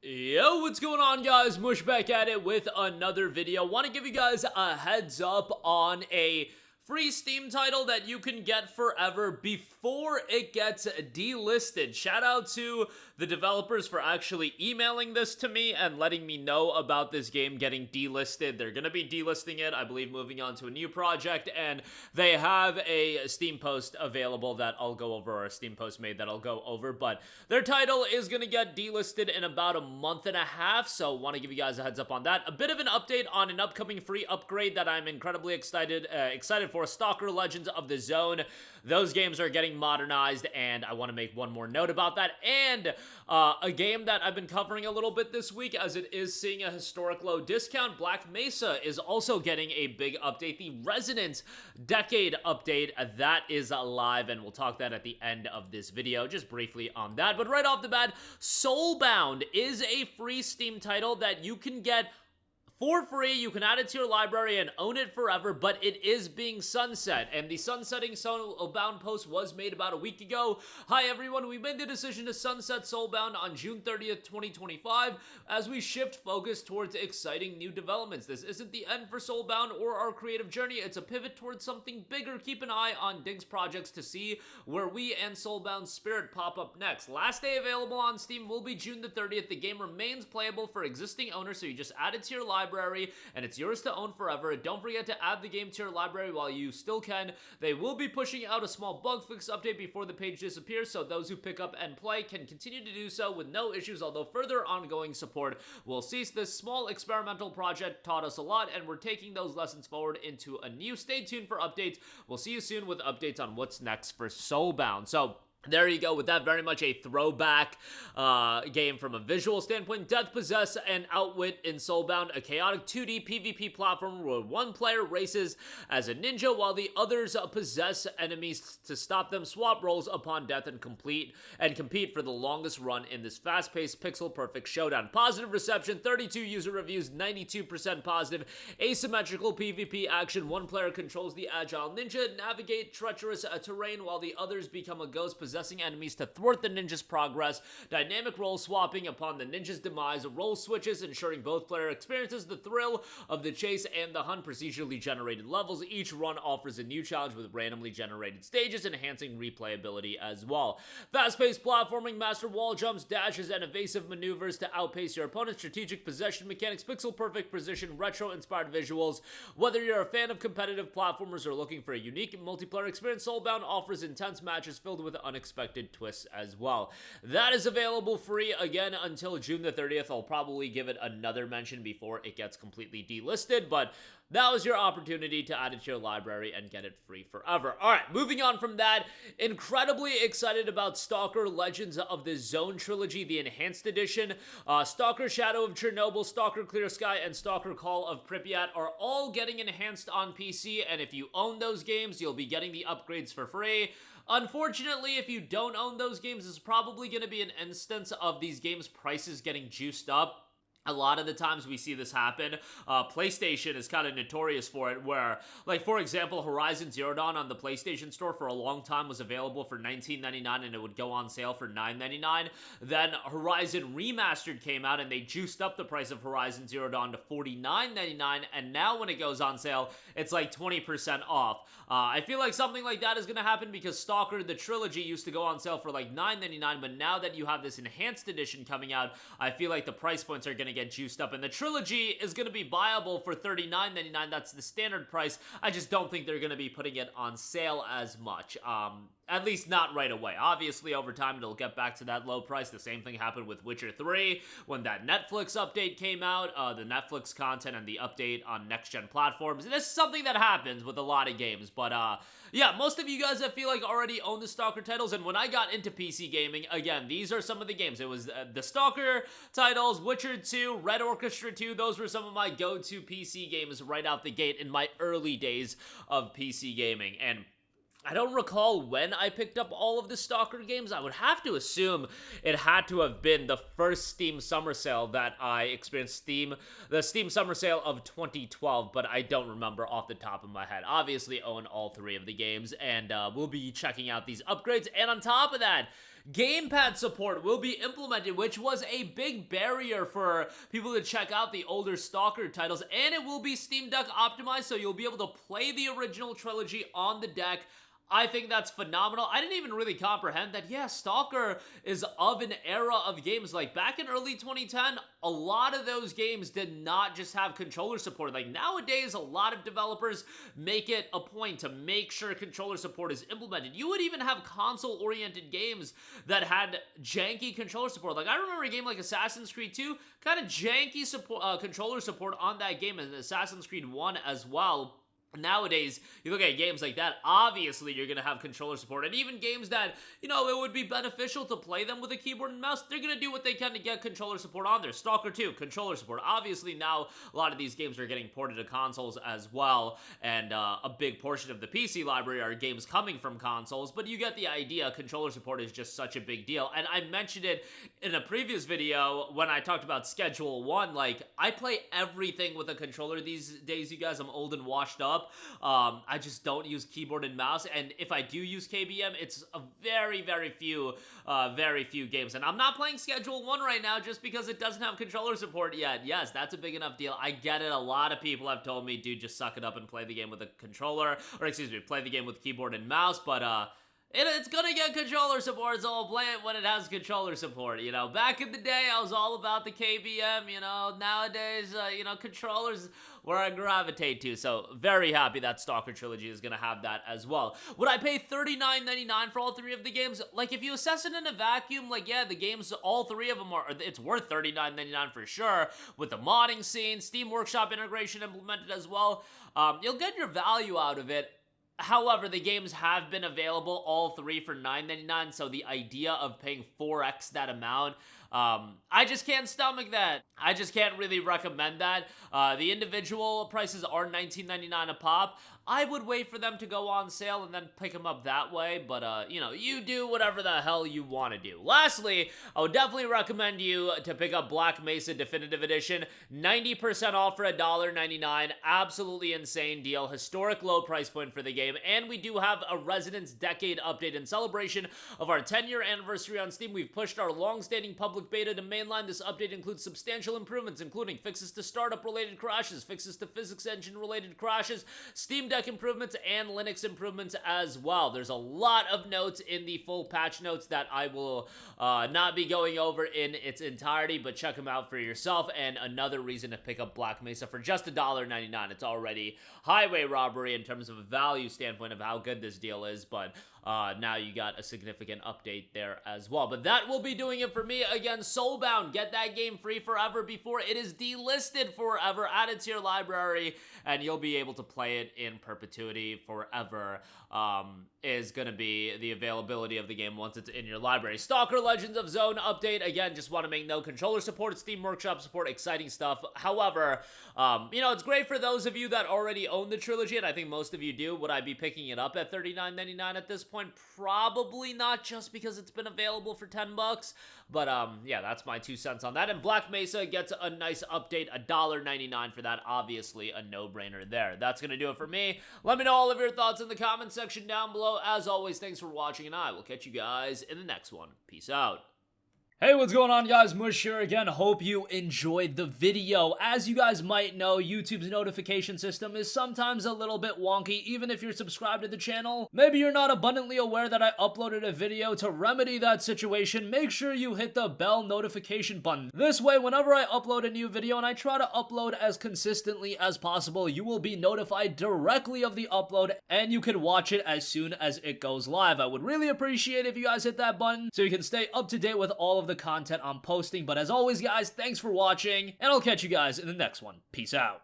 Yo, what's going on, guys? Mush back at it with another video. Want to give you guys a heads up on a free Steam title that you can get forever before it gets delisted. Shout out to the developers for actually emailing this to me and letting me know about this game getting delisted. They're going to be delisting it, I believe, moving on to a new project, and they have a Steam post available that I'll go over, or a Steam post made that I'll go over, but their title is going to get delisted in about a month and a half, so want to give you guys a heads up on that. A bit of an update on an upcoming free upgrade that I'm incredibly excited for, Stalker Legends of the Zone. Those games are getting modernized, and I want to make one more note about that. And a game that I've been covering a little bit this week, as it is seeing a historic low discount, Black Mesa is also getting a big update. The Resident Decade update, that is live, and we'll talk that at the end of this video, just briefly on that. But right off the bat, Soulbound is a free Steam title that you can get for free. You can add it to your library and own it forever, but it is being sunset, and the sunsetting Soulbound post was made about a week ago. Hi everyone, we made the decision to sunset Soulbound on June 30th, 2025, as we shift focus towards exciting new developments. This isn't the end for Soulbound or our creative journey, it's a pivot towards something bigger. Keep an eye on Dig's projects to see where we and Soulbound's spirit pop up next. Last day available on Steam will be June the 30th. The game remains playable for existing owners, so you just add it to your library and it's yours to own forever. Don't forget to add the game to your library while you still can. They will be pushing out a small bug fix update before the page disappears, so those who pick up and play can continue to do so with no issues, although further ongoing support will cease. This small experimental project taught us a lot, and we're taking those lessons forward into a new. Stay tuned for updates. We'll see you soon with updates on what's next for Soulbound. So there you go, with that, very much a throwback game from a visual standpoint. Death, Possess, and Outwit in Soulbound, a chaotic 2D PvP platform where one player races as a ninja while the others possess enemies to stop them, swap roles upon death, and compete for the longest run in this fast-paced, pixel-perfect showdown. Positive reception, 32 user reviews, 92% positive. Asymmetrical PvP action, one player controls the agile ninja, navigate treacherous terrain while the others become a ghost possessing enemies to thwart the ninja's progress. Dynamic role swapping upon the ninja's demise. Role switches, ensuring both player experiences the thrill of the chase and the hunt. Procedurally generated levels. Each run offers a new challenge with randomly generated stages, enhancing replayability as well. Fast-paced platforming, master wall jumps, dashes, and evasive maneuvers to outpace your opponent. Strategic possession mechanics, pixel-perfect precision, retro-inspired visuals. Whether you're a fan of competitive platformers or looking for a unique multiplayer experience, Soulbound offers intense matches filled with unexpected twists as well. That is available free again until June the 30th. I'll probably give it another mention before it gets completely delisted, but that was your opportunity to add it to your library and get it free forever. Alright, moving on from that, incredibly excited about Stalker Legends of the Zone trilogy, the Enhanced Edition. Stalker Shadow of Chernobyl, Stalker Clear Sky, and Stalker Call of Pripyat are all getting enhanced on PC, and if you own those games, you'll be getting the upgrades for free. Unfortunately, if you don't own those games, it's probably going to be an instance of these games' prices getting juiced up. A lot of the times we see this happen. PlayStation is kind of notorious for it, where, like, for example, Horizon Zero Dawn on the PlayStation Store for a long time was available for $19.99 and it would go on sale for $9.99. Then Horizon Remastered came out and they juiced up the price of Horizon Zero Dawn to $49.99, and now when it goes on sale, it's like 20% off. I feel like something like that is going to happen because Stalker, the trilogy, used to go on sale for like $9.99, but now that you have this Enhanced Edition coming out, I feel like the price points are going to get juiced up, and the trilogy is going to be buyable for $39.99. That's the standard price. I just don't think they're going to be putting it on sale as much. At least not right away. Obviously, over time, it'll get back to that low price. The same thing happened with Witcher 3 when that Netflix update came out, the Netflix content and the update on next-gen platforms. And this is something that happens with a lot of games, but yeah, most of you guys, I feel like, already own the Stalker titles, and when I got into PC gaming, again, these are some of the games. It was the Stalker titles, Witcher 2, Red Orchestra 2, those were some of my go-to PC games right out the gate in my early days of PC gaming, and I don't recall when I picked up all of the Stalker games. I would have to assume it had to have been the first Steam Summer Sale that I experienced, the Steam Summer Sale of 2012, but I don't remember off the top of my head. Obviously own all three of the games, and we'll be checking out these upgrades, and on top of that, gamepad support will be implemented, which was a big barrier for people to check out the older Stalker titles, and it will be Steam Deck optimized, so you'll be able to play the original trilogy on the deck. I think that's phenomenal. I didn't even really comprehend that, yeah, Stalker is of an era of games. Like, back in early 2010, a lot of those games did not just have controller support. Like, nowadays, a lot of developers make it a point to make sure controller support is implemented. You would even have console-oriented games that had janky controller support. Like, I remember a game like Assassin's Creed 2, kind of janky support, controller support on that game, and Assassin's Creed 1 as well. Nowadays, you look at games like that, obviously you're going to have controller support, and even games that, you know, it would be beneficial to play them with a keyboard and mouse, they're going to do what they can to get controller support on there. Stalker 2, controller support. Obviously now, a lot of these games are getting ported to consoles as well, and a big portion of the PC library are games coming from consoles, but you get the idea. Controller support is just such a big deal, and I mentioned it in a previous video when I talked about Schedule 1, like, I play everything with a controller these days, you guys. I'm old and washed up. I just don't use keyboard and mouse, and if I do use KBM, it's a very few games, and I'm not playing Schedule 1 right now just because it doesn't have controller support yet. Yes, that's a big enough deal. I get it. A lot of people have told me, dude, just suck it up and play the game with a controller, or excuse me, play the game with keyboard and mouse, but it's gonna get controller support, so I'll play it when it has controller support, you know. Back in the day, I was all about the KBM, you know. Nowadays, you know, controllers where I gravitate to, so very happy that Stalker Trilogy is gonna have that as well. Would I pay $39.99 for all three of the games? Like, if you assess it in a vacuum, like, yeah, the games, all three of them are, it's worth $39.99 for sure, with the modding scene, Steam Workshop integration implemented as well. You'll get your value out of it. However, the games have been available, all three, for $9.99, so the idea of paying 4x that amount, I just can't stomach that. I just can't really recommend that. The individual prices are $19.99 a pop. I would wait for them to go on sale and then pick them up that way, but, you know, you do whatever the hell you want to do. Lastly, I would definitely recommend you to pick up Black Mesa Definitive Edition. 90% off for $1.99. Absolutely insane deal. Historic low price point for the game, and we do have a Residence Decade update in celebration of our 10-year anniversary on Steam. We've pushed our long-standing public beta to mainline. This update includes substantial improvements, including fixes to startup-related crashes, fixes to physics engine-related crashes, Steam Deck improvements, and Linux improvements as well. There's a lot of notes in the full patch notes that I will not be going over in its entirety, but check them out for yourself. And another reason to pick up Black Mesa for just $1.99. It's already highway robbery in terms of a value standpoint of how good this deal is, but now you got a significant update there as well. But that will be doing it for me. Again, Soulbound, get that game free forever before it is delisted forever. Add it to your library, and you'll be able to play it in perpetuity forever. Is going to be the availability of the game once it's in your library. Stalker Legends of Zone update. Again, just want to make note, controller support, Steam Workshop support, exciting stuff. However, you know, it's great for those of you that already own the trilogy, and I think most of you do. Would I be picking it up at $39.99 at this point? Probably not, just because it's been available for $10. But, yeah, that's my 2 cents on that. And Black Mesa gets a nice update, $1.99 for that. Obviously, a no-brainer there. That's going to do it for me. Let me know all of your thoughts in the comment section down below. As always, thanks for watching, and I will catch you guys in the next one. Peace out. Hey, what's going on, guys? Mush here again. Hope you enjoyed the video. As you guys might know, YouTube's notification system is sometimes a little bit wonky, even if you're subscribed to the channel. Maybe you're not abundantly aware that I uploaded a video. To remedy that situation, make sure you hit the bell notification button. This way, whenever I upload a new video, and I try to upload as consistently as possible, you will be notified directly of the upload, and you can watch it as soon as it goes live. I would really appreciate if you guys hit that button so you can stay up to date with all of the content I'm posting. But as always, guys, thanks for watching, and I'll catch you guys in the next one. Peace out.